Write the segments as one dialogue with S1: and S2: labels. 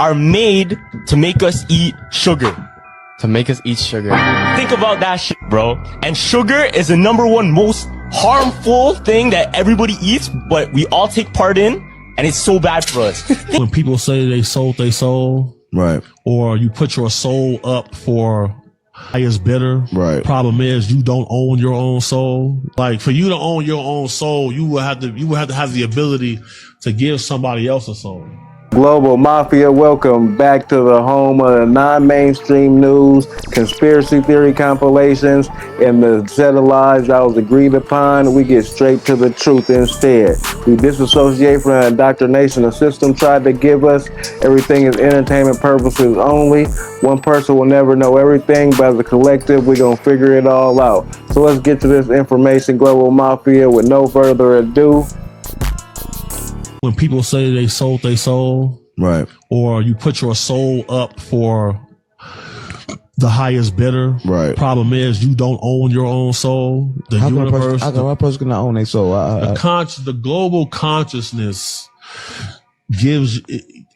S1: are made to make us eat sugar.
S2: To make us eat sugar.
S1: Think about that shit, bro. And sugar is the #1 most harmful thing that everybody eats, but we all take part in, and it's so bad for us.
S3: When people say they sold their soul,
S4: right,
S3: or you put your soul up for highest bidder,
S4: right.
S3: Problem is you don't own your own soul. Like for you to own your own soul, you would have to have the ability to give somebody else a soul.
S4: Global Mafia, welcome back to the home of the non-mainstream news, conspiracy theory compilations, and the set of lies that was agreed upon. We get straight to the truth instead. We disassociate from the indoctrination the system tried to give us. Everything is entertainment purposes only. One person will never know everything, but as a collective, we're going to figure it all out. So let's get to this information, Global Mafia, with no further ado.
S3: When people say they sold their soul,
S4: right,
S3: or you put your soul up for the highest bidder,
S4: right.
S3: Problem is you don't own your own soul. The universe,
S4: how a person gonna own their soul?
S3: The global consciousness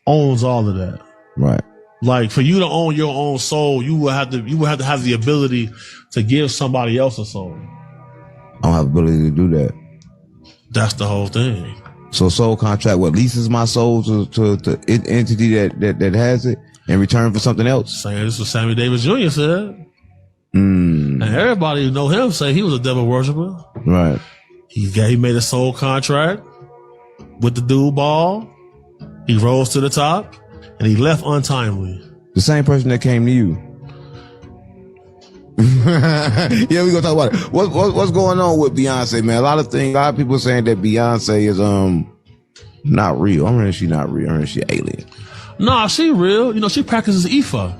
S3: owns all of that.
S4: Right.
S3: Like for you to own your own soul, you would have to have the ability to give somebody else a soul.
S4: I don't have the ability to do that.
S3: That's the whole thing.
S4: So soul contract, what leases my soul to an entity that has it in return for something else?
S3: Saying this is what Sammy Davis Jr. said. And everybody who know him say he was a devil worshiper.
S4: Right.
S3: He made a soul contract with the dude ball. He rose to the top and he left untimely.
S4: The same person that came to you. Yeah, we're gonna talk about it. What's going on with Beyonce, man? A lot of people saying that Beyonce is not real. I'm hearing she's not real. I'm hearing she's alien.
S3: Nah, she real. You know, she practices Ifa.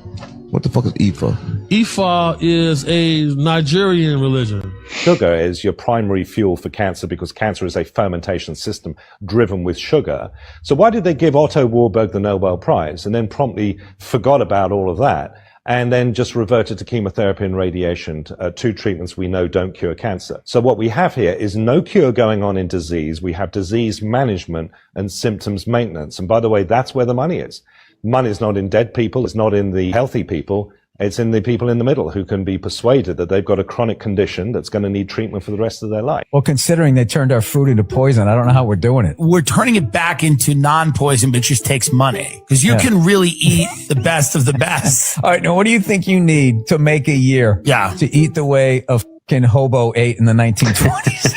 S4: What the fuck is Ifa?
S3: Ifa is a Nigerian religion.
S5: Sugar is your primary fuel for cancer because cancer is a fermentation system driven with sugar. So why did they give Otto Warburg the Nobel Prize and then promptly forgot about all of that? And then just reverted to chemotherapy and radiation, two treatments we know don't cure cancer. So what we have here is no cure going on in disease. We have disease management and symptoms maintenance. And by the way, that's where the money is. Money is not in dead people. It's not in the healthy people. It's in the people in the middle who can be persuaded that they've got a chronic condition that's going to need treatment for the rest of their life.
S6: Well, considering they turned our food into poison, I don't know how we're doing it.
S7: We're turning it back into non-poison, but it just takes money. Because you can really eat the best of the best.
S6: All right, now what do you think you need to make a year to eat the way a fucking hobo ate in the 1920s?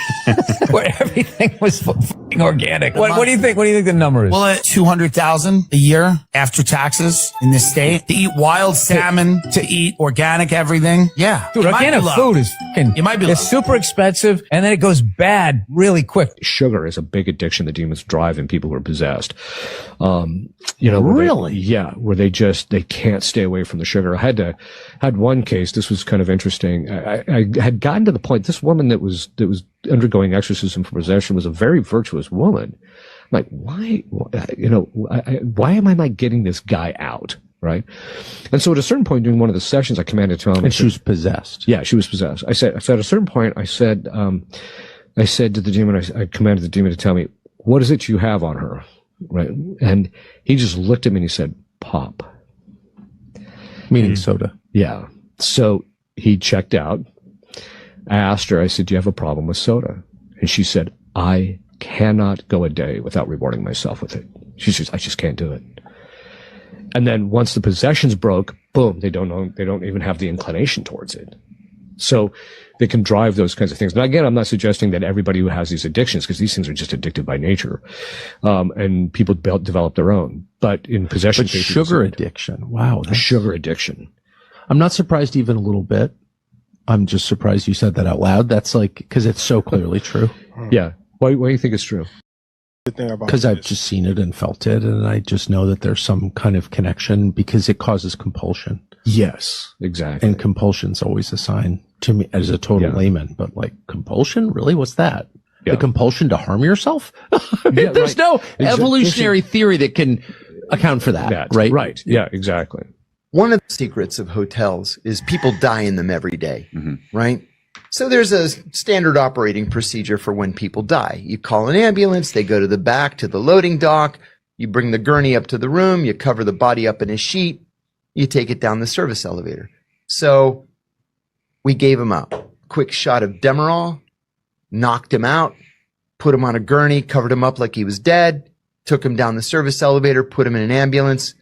S6: Where everything was fucking organic. What do you think? What do you think the number is?
S7: Well, at $200,000 a year after taxes in this state to eat wild salmon, to eat organic everything. Yeah.
S6: Dude, organic food is fucking,
S7: it might be
S6: it's super expensive and then it goes bad really quick.
S8: Sugar is a big addiction that demons drive in people who are possessed.
S6: Really?
S8: Where they can't stay away from the sugar. I had one case, this was kind of interesting. I had gotten to the point, this woman that was undergoing exorcism for possession was a very virtuous woman. I'm like, why am I not getting this guy out? Right. And so at a certain point during one of the sessions, I commanded to him.
S2: And she was possessed.
S8: Yeah, she was possessed. I said at a certain point, I said to the demon, I commanded the demon to tell me, what is it you have on her? Right. And he just looked at me and he said, pop.
S2: Meaning soda.
S8: Yeah. So he checked out. I asked her, I said, do you have a problem with soda? And she said, I cannot go a day without rewarding myself with it. She says, I just can't do it. And then once the possessions broke, boom, they don't even have the inclination towards it. So they can drive those kinds of things. Now, again, I'm not suggesting that everybody who has these addictions, because these things are just addictive by nature, and people develop their own. But in possession cases,
S2: sugar addiction. Wow.
S8: Sugar addiction.
S2: I'm not surprised even a little bit. I'm just surprised you said that out loud. That's like, because it's so clearly true.
S8: Yeah. Why do you think it's true?
S2: Because I've just seen it and felt it, and I just know that there's some kind of connection because it causes compulsion.
S8: Yes, exactly.
S2: And compulsion's always a sign to me as a total layman, but like compulsion? Really? What's that? The compulsion to harm yourself? There's no evolutionary theory that can account for that, right?
S8: Right. Yeah, exactly.
S9: One of the secrets of hotels is people die in them every day, right? So there's a standard operating procedure for when people die. You call an ambulance, they go to the back to the loading dock, You bring the gurney up to the room, you cover the body up in a sheet, you take it down the service elevator. So we gave him a quick shot of Demerol, knocked him out, put him on a gurney, covered him up like he was dead, took him down the service elevator, put him in an ambulance,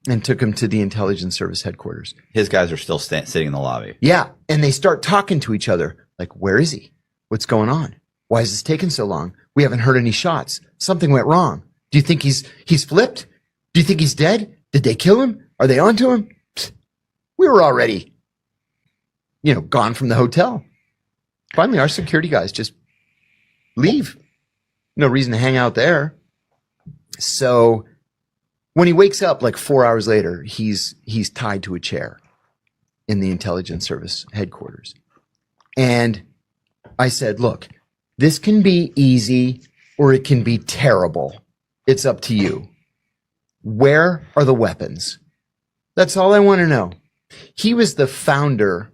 S9: and took him to the intelligence service headquarters.
S10: His guys are still sitting in the lobby.
S9: Yeah. And they start talking to each other. Like, where is he? What's going on? Why is this taking so long? We haven't heard any shots. Something went wrong. Do you think he's flipped? Do you think he's dead? Did they kill him? Are they onto him? Psst. We were already, gone from the hotel. Finally, our security guys just leave. No reason to hang out there. So when he wakes up like 4 hours later, he's tied to a chair in the intelligence service headquarters. And I said, look, this can be easy or it can be terrible. It's up to you. Where are the weapons? That's all I want to know. He was the founder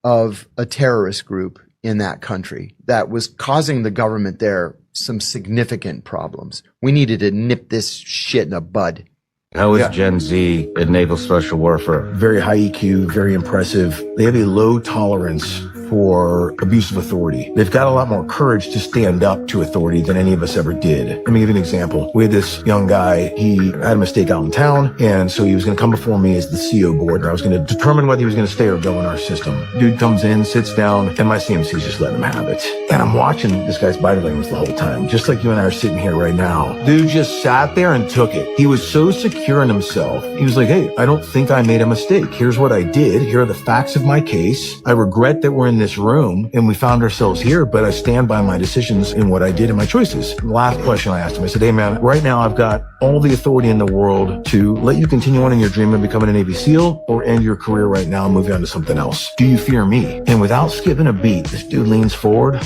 S9: of a terrorist group in that country that was causing the government there some significant problems. We needed to nip this shit in the bud.
S11: How is Gen Z in naval special warfare?
S12: Very high EQ, very impressive. They have a low tolerance for abuse of authority. They've got a lot more courage to stand up to authority than any of us ever did. Let me give you an example. We had this young guy, he had a mistake out in town, and so he was going to come before me as the CO board, and I was going to determine whether he was going to stay or go in our system. Dude comes in, sits down, and my CMC's just letting him have it. And I'm watching this guy's body language the whole time, just like you and I are sitting here right now. Dude just sat there and took it. He was so secure in himself. He was like, hey, I don't think I made a mistake. Here's what I did. Here are the facts of my case. I regret that we're in this room and we found ourselves here, but I stand by my decisions and what I did and my choices. The last question I asked him, I said, hey man, right now I've got all the authority in the world to let you continue on in your dream of becoming a Navy SEAL or end your career right now and move on to something else. Do you fear me? And without skipping a beat, this dude leans forward.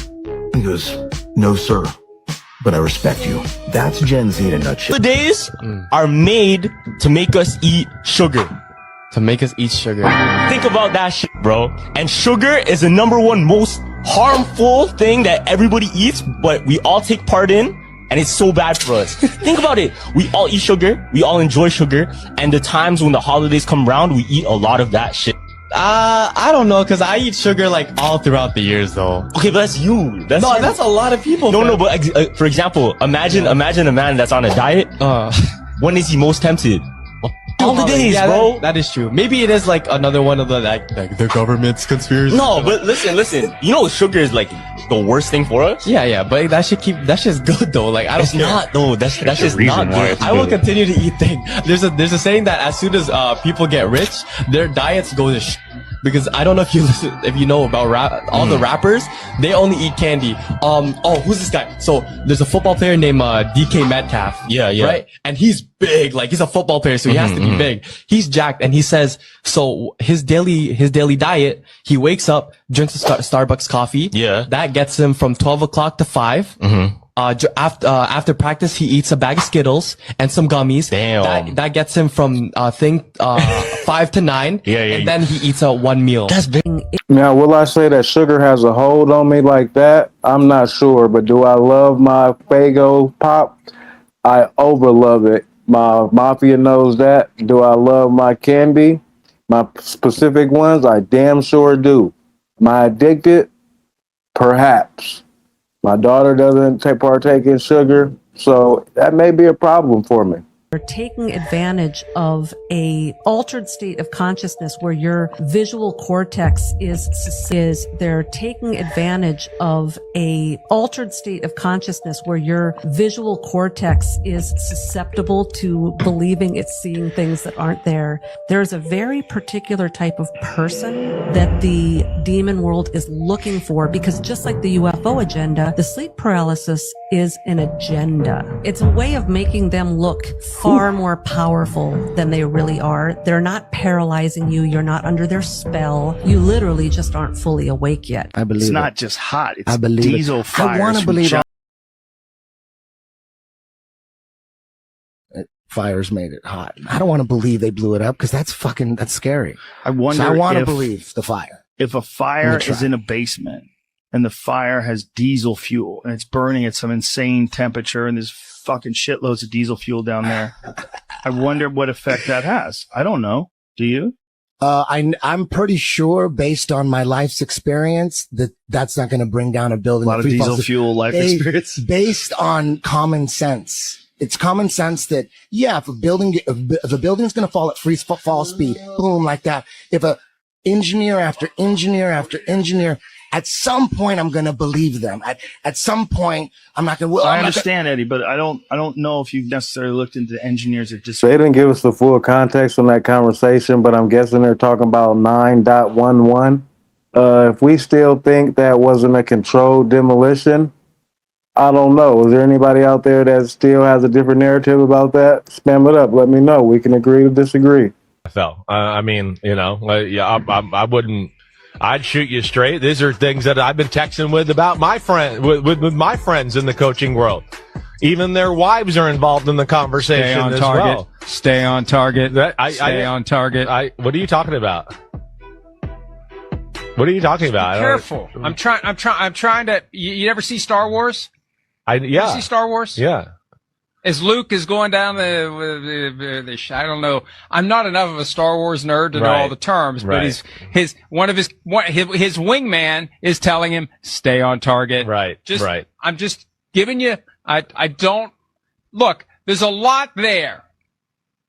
S12: He goes, no, sir, but I respect you. That's Gen Z in a nutshell.
S1: The days are made to make us eat sugar.
S13: Think
S1: about that shit, bro. And sugar is the #1 most harmful thing that everybody eats, but we all take part in, and it's so bad for us. Think about it. We all eat sugar. We all enjoy sugar. And the times when the holidays come around, we eat a lot of that shit.
S13: I don't know, cause I eat sugar like all throughout the years though.
S1: Okay, but that's you. That's
S13: a lot of people.
S1: No, but for example, imagine a man that's on a diet. When is he most tempted? All the days, bro.
S13: That is true. Maybe it is like another one of the like the government's conspiracy.
S1: No, but listen. You know, sugar is like the worst thing for us.
S13: Yeah, but that shit's good though. Like I don't care.
S1: It's not though. That's just not good.
S13: I will continue to eat things. There's a saying that as soon as people get rich, their diets go to shit. Because I don't know if you know about all the rappers, they only eat candy. Who's this guy? So there's a football player named DK Metcalf.
S1: Yeah.
S13: Right? And he's big, like he's a football player, so he has to be big. He's jacked, and he says, so his daily diet, he wakes up, drinks a Starbucks coffee.
S1: Yeah.
S13: That gets him from 12 o'clock to 5. After practice, he eats a bag of Skittles and some gummies.
S1: Damn.
S13: That gets him from 5 to 9.
S1: Yeah.
S13: And then he eats one meal.
S1: That's big.
S4: Now, will I say that sugar has a hold on me like that? I'm not sure, but do I love my Faygo Pop? I overlove it. My mafia knows that. Do I love my candy? My specific ones? I damn sure do. Am I addicted? Perhaps. My daughter doesn't partake in sugar, so that may be a problem for me.
S14: They're taking advantage of a altered state of consciousness where your visual cortex is they're taking advantage of a altered state of consciousness where your visual cortex is susceptible to believing it's seeing things that aren't there. There's a very particular type of person that the demon world is looking for, because just like the UFO agenda, the sleep paralysis is an agenda. It's a way of making them look far more powerful than they really are. They're not paralyzing you. You're not under their spell. You literally just aren't fully awake yet.
S15: I believe
S16: it's
S15: it.
S16: not just hot. It's
S15: I believe
S16: diesel
S15: it.
S16: fires.
S15: I want to believe fires made it hot. I don't want to believe they blew it up because that's scary.
S16: I wonder.
S15: So I want to
S16: if,
S15: believe the fire.
S16: If a fire is in a basement and the fire has diesel fuel and it's burning at some insane temperature and there's fucking shitloads of diesel fuel down there. I wonder what effect that has. I don't know. Do you?
S15: I'm pretty sure, based on my life's experience, that that's not going to bring down a building.
S16: A lot of diesel fuel life experience.
S15: Based on common sense. It's common sense that, yeah, if a building's going to fall at free fall speed, boom, like that. If a engineer after engineer after engineer, at some point, I'm going to believe them. At some point, I'm not going to.
S16: I understand, Eddie, but I don't know if you've necessarily looked into engineers that just.
S4: They didn't give us the full context on that conversation, but I'm guessing they're talking about 9.11. If we still think that wasn't a controlled demolition, I don't know. Is there anybody out there that still has a different narrative about that? Spam it up. Let me know. We can agree to disagree.
S17: I mean, I wouldn't. I'd shoot you straight. These are things that I've been texting with about my friend, with my friends in the coaching world. Even their wives are involved in the conversation as well.
S6: Stay on target. Stay on target.
S17: What are you talking about? What are you talking about?
S6: Careful. I'm trying to. You ever see Star Wars?
S17: Yeah.
S6: You see Star Wars?
S17: Yeah.
S6: As Luke is going down the I don't know. I'm not enough of a Star Wars nerd to know all the terms, but his wingman is telling him stay on target.
S17: Right.
S6: I'm just giving you. I don't look. There's a lot there,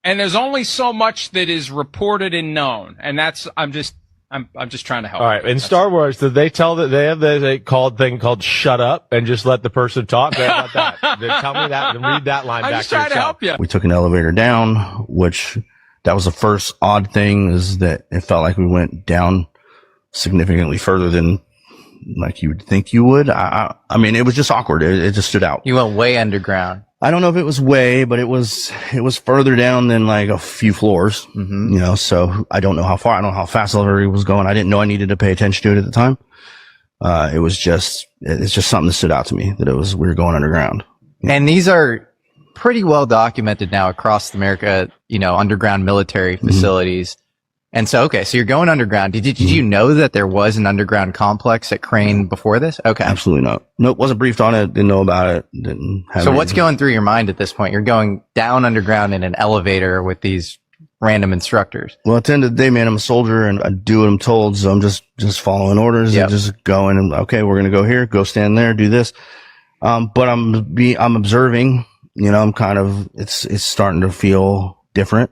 S6: and there's only so much that is reported and known, and that's. I'm just trying to help.
S17: All right. In Star Wars, did they tell that they have the thing called "shut up" and just let the person talk? How about that? Tell me that and read that line back.
S6: I'm just trying to help you.
S18: We took an elevator down, which that was the first odd thing, is that it felt like we went down significantly further than like you would think you would. I mean, it was just awkward. It just stood out.
S19: You went way underground.
S18: I don't know if it was way, but it was further down than like a few floors, so I don't know how far, I don't know how fast the elevator was going. I didn't know I needed to pay attention to it at the time. It's just something that stood out to me, that we were going underground.
S19: And these are pretty well documented now across America, underground military facilities. And so, okay, so you're going underground. Did you know that there was an underground complex at Crane before this? Okay.
S18: Absolutely not. Nope, wasn't briefed on it, didn't know about it, didn't have
S19: So what's going through your mind at this point? You're going down underground in an elevator with these random instructors.
S18: Well, at the end of the day, man, I'm a soldier and I do what I'm told, so I'm just following orders and just going and, okay, we're going to go here, go stand there, do this. But I'm observing, I'm kind of, it's starting to feel different,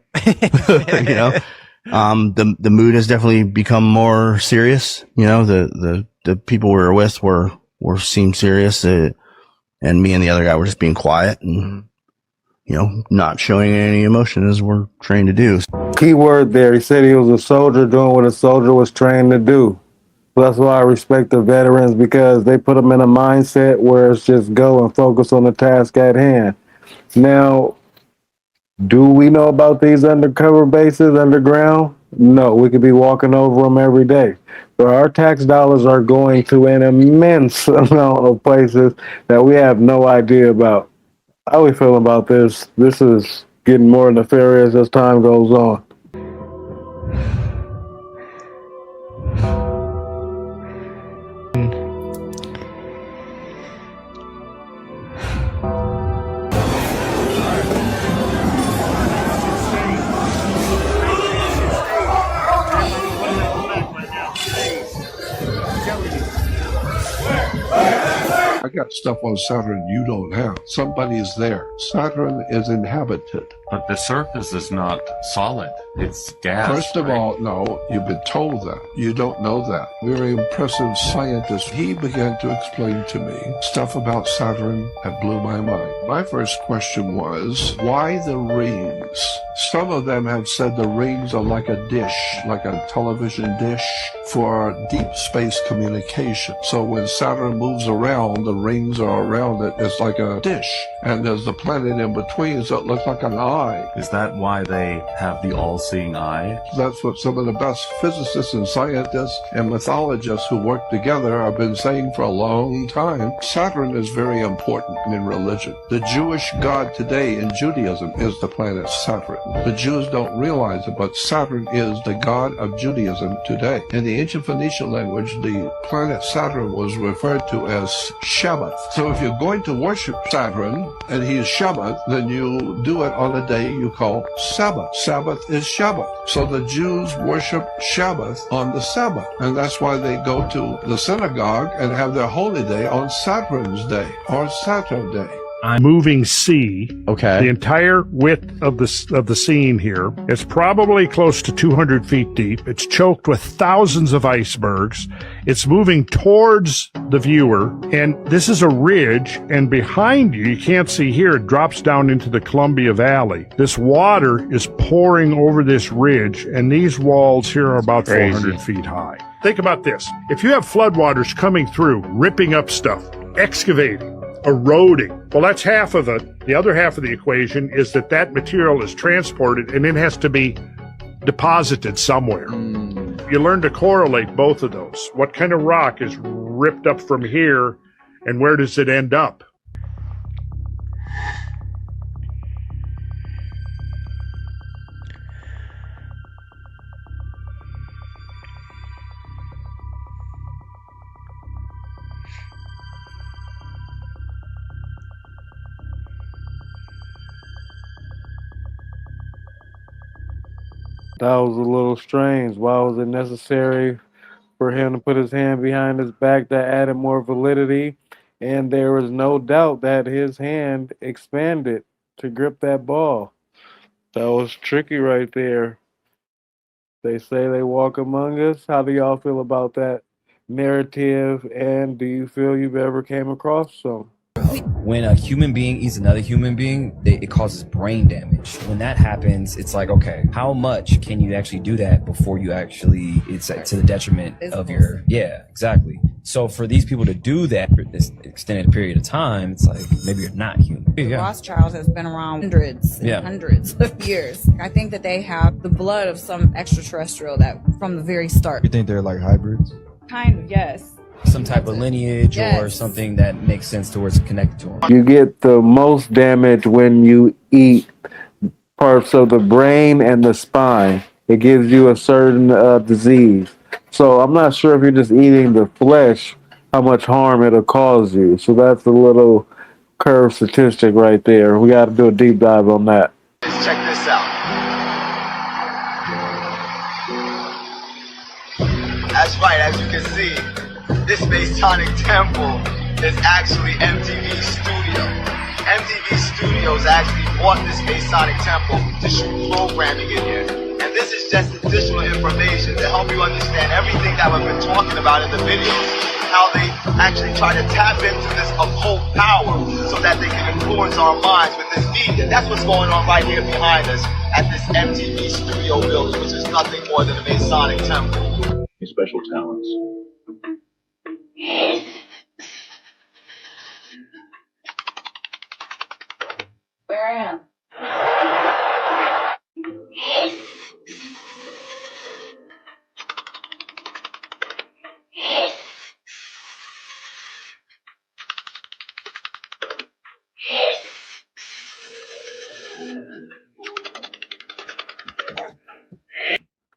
S18: The mood has definitely become more serious. The people we were with seemed serious, and me and the other guy were just being quiet and, not showing any emotion as we're trained to do.
S4: Key word there. He said he was a soldier doing what a soldier was trained to do. That's why I respect the veterans, because they put them in a mindset where it's just go and focus on the task at hand. Now, do we know about these undercover bases underground? No, we could be walking over them every day. But our tax dollars are going to an immense amount of places that we have no idea about. How are we feeling about this? This is getting more nefarious as time goes on.
S20: I got stuff on Saturn you don't have. Somebody is there. Saturn is inhabited.
S21: But the surface is not solid. It's gas.
S20: First of all, no, you've been told that. You don't know that. Very impressive scientist. He began to explain to me stuff about Saturn that blew my mind. My first question was, why the rings? Some of them have said the rings are like a dish, like a television dish for deep space communication. So when Saturn moves around, the rings are around it. It's like a dish. And there's the planet in between, so it looks like an eye.
S21: Is that why they have the all-seeing eye?
S20: That's what some of the best physicists and scientists and mythologists who work together have been saying for a long time. Saturn is very important in religion. The Jewish god today in Judaism is the planet Saturn. The Jews don't realize it, but Saturn is the god of Judaism today. And the ancient Phoenician language, the planet Saturn was referred to as Shabbat. So if you're going to worship Saturn and he is Shabbat, then you do it on a day you call Sabbath. Sabbath is Shabbat. So the Jews worship Shabbat on the Sabbath. And that's why they go to the synagogue and have their holy day on Saturn's day or Saturday.
S3: Moving sea.
S19: Okay.
S3: The entire width of the scene here. It's probably close to 200 feet deep. It's choked with thousands of icebergs. It's moving towards the viewer, and this is a ridge, and behind you can't see here, it drops down into the Columbia Valley. This water is pouring over this ridge, and these walls here are about 400 feet high. Think about this. If you have floodwaters coming through, ripping up stuff, excavating, eroding. Well, that's half of it. The other half of the equation is that material is transported and it has to be deposited somewhere. You learn to correlate both of those. What kind of rock is ripped up from here and where does it end up?
S4: That was a little strange. Why was it necessary for him to put his hand behind his back? That added more validity. And there was no doubt that his hand expanded to grip that ball. That was tricky right there. They say they walk among us. How do y'all feel about that narrative? And do you feel you've ever came across some?
S22: When a human being eats another human being, it causes brain damage. When that happens, it's like, okay, how much can you actually do that before you actually, it's to the detriment of your, yeah, exactly. So for these people to do that for this extended period of time, it's like, maybe you're not human.
S23: The Rothschilds has been around hundreds and hundreds of years. I think that they have the blood of some extraterrestrial that from the very start.
S24: You think they're like hybrids?
S23: Kind of, yes.
S22: Some type of lineage or something that makes sense towards connected to them.
S4: You get the most damage when you eat parts of the brain and the spine. It gives you a certain disease. So I'm not sure if you're just eating the flesh, how much harm it'll cause you. So that's a little curved statistic right there. We got to do a deep dive on that.
S25: Check this out. That's right, as you can see, this Masonic temple is actually MTV Studio. MTV Studios actually bought this Masonic temple to shoot programming in here. And this is just additional information to help you understand everything that we've been talking about in the videos. How they actually try to tap into this occult power so that they can influence our minds with this media. That's what's going on right here behind us at this MTV Studio building, which is nothing more than a Masonic temple.
S26: Special talents.
S23: Where I am.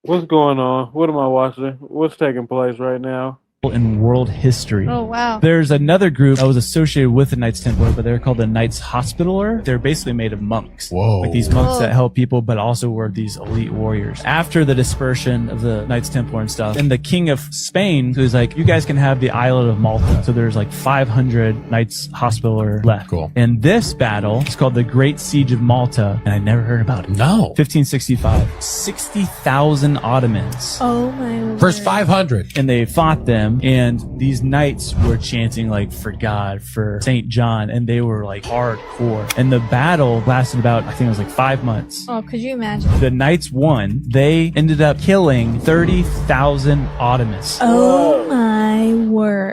S4: What's going on? What am I watching? What's taking place right now?
S27: In world history.
S23: Oh, wow.
S27: There's another group that was associated with the Knights Templar, but they're called the Knights Hospitaller. They're basically made of monks.
S2: Whoa.
S27: Like these monks that help people, but also were these elite warriors. After the dispersion of the Knights Templar and stuff, and the King of Spain, who's like, you guys can have the island of Malta. So there's like 500 Knights Hospitaller left.
S2: Cool.
S27: And this battle is called the Great Siege of Malta, and I never heard about it.
S2: No.
S27: 1565. 60,000 Ottomans.
S23: Oh my
S2: First 500.
S27: And they fought them, and these knights were chanting like for God, for St. John, and they were like hardcore. And the battle lasted about, I think it was like 5 months.
S23: Oh, could you imagine?
S27: The knights won. They ended up killing 30,000 Ottomans.
S23: Oh my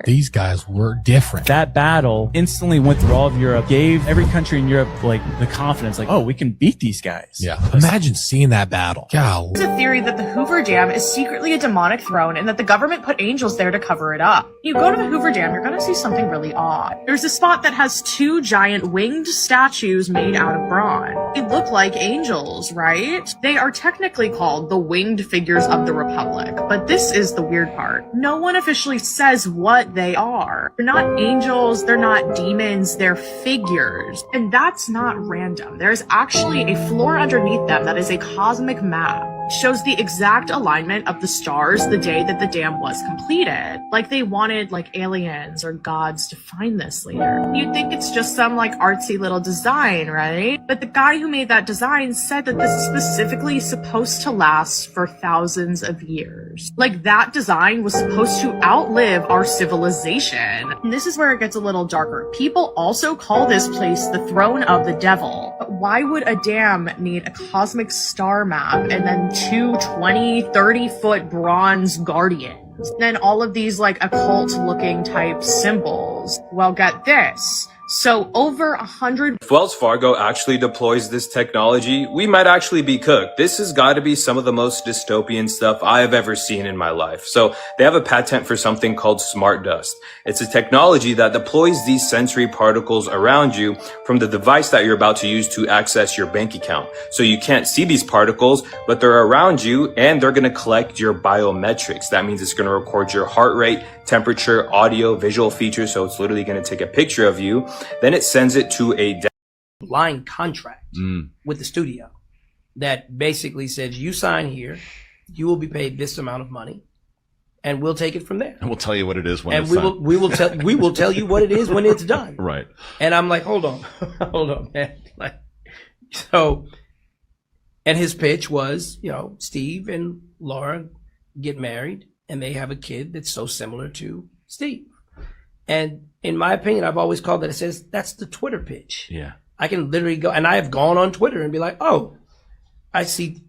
S27: These guys were different. That battle instantly went through all of Europe, gave every country in Europe like the confidence, like, oh, we can beat these guys. Yeah. Imagine seeing that battle. Golly.
S5: There's a theory that the Hoover Dam is secretly a demonic throne and that the government put angels there to cover it up. You go to the Hoover Dam, you're gonna see something really odd. There's a spot that has 2 giant winged statues made out of bronze. They look like angels, right? They are technically called the winged figures of the Republic, but this is the weird part. No one officially says what they are. They're not angels, they're not demons, they're figures. And that's not random. There's actually a floor underneath them that is a cosmic map. It shows the exact alignment of the stars the day that the dam was completed. Like they wanted like aliens or gods to find this later. You'd think it's just some like artsy little design, right? But the guy who made that design said that this is specifically supposed to last for thousands of years. Like that design was supposed to outlive our civilization. And this is where it gets a little darker. People also call this place the throne of the devil. But why would a dam need a cosmic star map and then 2 20, 30-foot bronze guardians? And then all of these like occult looking type symbols. Well, get this. So over 100.
S7: If Wells Fargo actually deploys this technology, we might actually be cooked. This has got to be some of the most dystopian stuff I have ever seen in my life. So they have a patent for something called smart dust. It's a technology that deploys these sensory particles around you from the device that you're about to use to access your bank account. So you can't see these particles, but they're around you and they're going to collect your biometrics. That means it's going to record your heart rate, temperature, audio, visual features. So it's literally going to take a picture of you. Then it sends it to a
S8: line contract with the studio that basically says you sign here, you will be paid this amount of money, and we'll take it from there.
S9: And we'll tell you what it is when
S8: and
S9: it's
S8: we
S9: done.
S8: we will tell you what it is when it's done.
S9: Right.
S8: And I'm like, hold on, man. Like, so, and his pitch was, you know, Steve and Laura get married and they have a kid that's so similar to Steve. And in my opinion, I've always called it, it says, that's the Twitter pitch.
S9: Yeah.
S8: I can literally go, and I have gone on Twitter and be like, oh, I see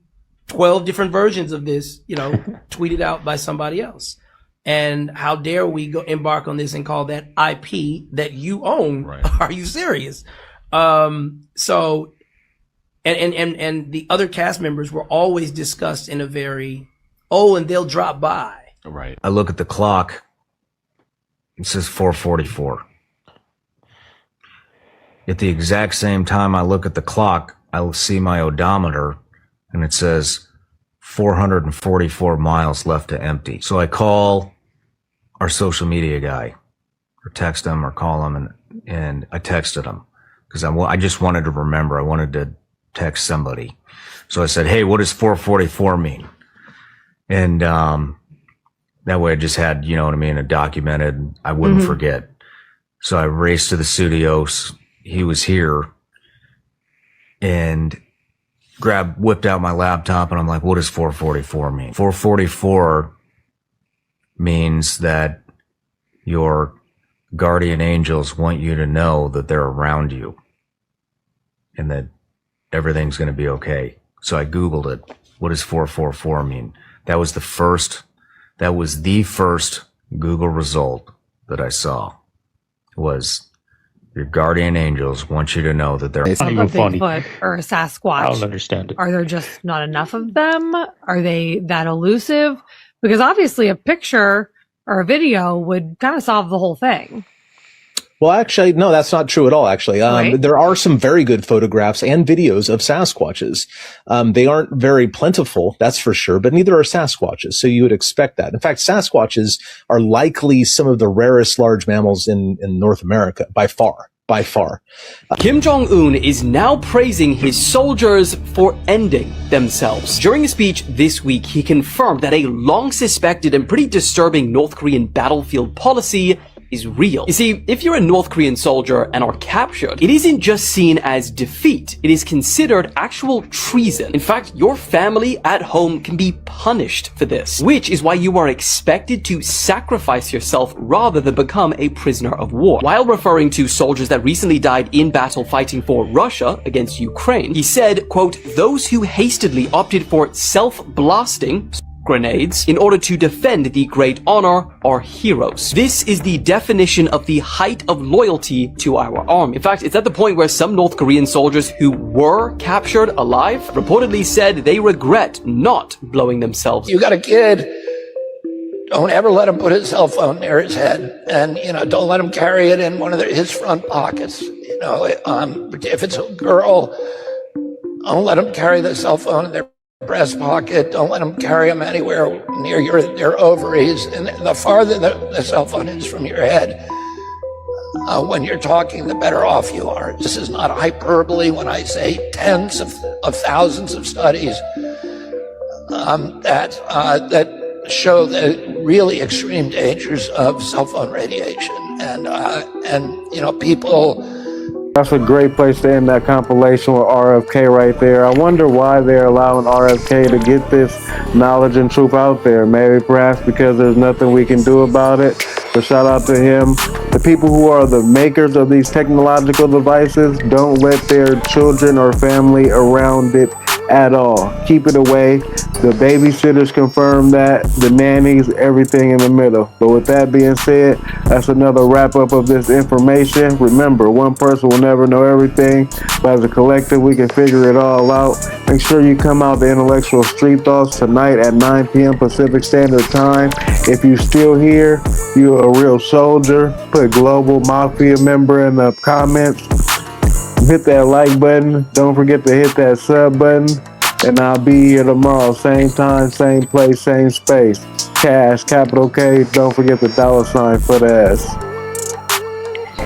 S8: 12 different versions of this, you know, tweeted out by somebody else. And how dare we go embark on this and call that IP that you own? Right. Are you serious? So, and the other cast members were always discussed in a very, oh, and they'll drop by.
S9: Right.
S11: I look at the clock. It says 4:44. At the exact same time I look at the clock, I will see my odometer and it says 444 miles left to empty. So I call our social media guy or text him or call him and I texted him because I just wanted to remember. I wanted to text somebody. So I said, hey, what does 444 mean? And, that way I just had, you know what I mean, a documented, I wouldn't forget. So I raced to the studios. He was here and whipped out my laptop and I'm like, what does 444 mean? 444 means that your guardian angels want you to know that they're around you and that everything's going to be okay. So I Googled it. What does 444 mean? That was the first Google result that I saw was your guardian angels want you to know that they're
S10: a Bigfoot or a Sasquatch.
S24: I don't understand it.
S10: Are there just not enough of them? Are they that elusive? Because obviously a picture or a video would kind of solve the whole thing.
S26: Well, actually, no, that's not true at all, actually.
S10: Right.
S26: There are some very good photographs and videos of Sasquatches. They aren't very plentiful, that's for sure, but neither are Sasquatches, so you would expect that. In fact, Sasquatches are likely some of the rarest large mammals in North America, by far. By far.
S28: Kim Jong-un is now praising his soldiers for ending themselves. During a speech this week, he confirmed that a long-suspected and pretty disturbing North Korean battlefield policy is real. You see, if you're a North Korean soldier and are captured, it isn't just seen as defeat. It is considered actual treason. In fact, your family at home can be punished for this, which is why you are expected to sacrifice yourself rather than become a prisoner of war. While referring to soldiers that recently died in battle fighting for Russia against Ukraine, he said, quote, those who hastily opted for self-blasting grenades in order to defend the great honor or heroes. This is the definition of the height of loyalty to our army. In fact, it's at the point where some North Korean soldiers who were captured alive reportedly said they regret not blowing themselves.
S1: You got a kid, don't ever let him put his cell phone near his head, and don't let him carry it in one of his front pockets. If it's a girl, don't let them carry the cell phone in their breast pocket. Don't let them carry them anywhere near their ovaries. And the farther the cell phone is from your head, when you're talking, the better off you are. This is not hyperbole when I say tens of thousands of studies that show the really extreme dangers of cell phone radiation. And people.
S4: That's a great place to end that compilation with RFK right there. I wonder why they're allowing RFK to get this knowledge and truth out there. Maybe perhaps because there's nothing we can do about it. But shout out to him. The people who are the makers of these technological devices, don't let their children or family around it at all. Keep it away. The babysitters confirm that, the nannies, everything in the middle. But with that being said, that's another wrap up of this information. Remember, one person will never know everything, but as a collective, we can figure it all out. Make sure you come out to Intellectual Street Thoughts tonight at 9 p.m. Pacific Standard Time. If you're still here, you're a real soldier. Put Global Mafia member in the comments. Hit that like button. Don't forget to hit that sub button. And I'll be here tomorrow. Same time, same place, same space. Cash, capital K. Don't forget the $ for the S.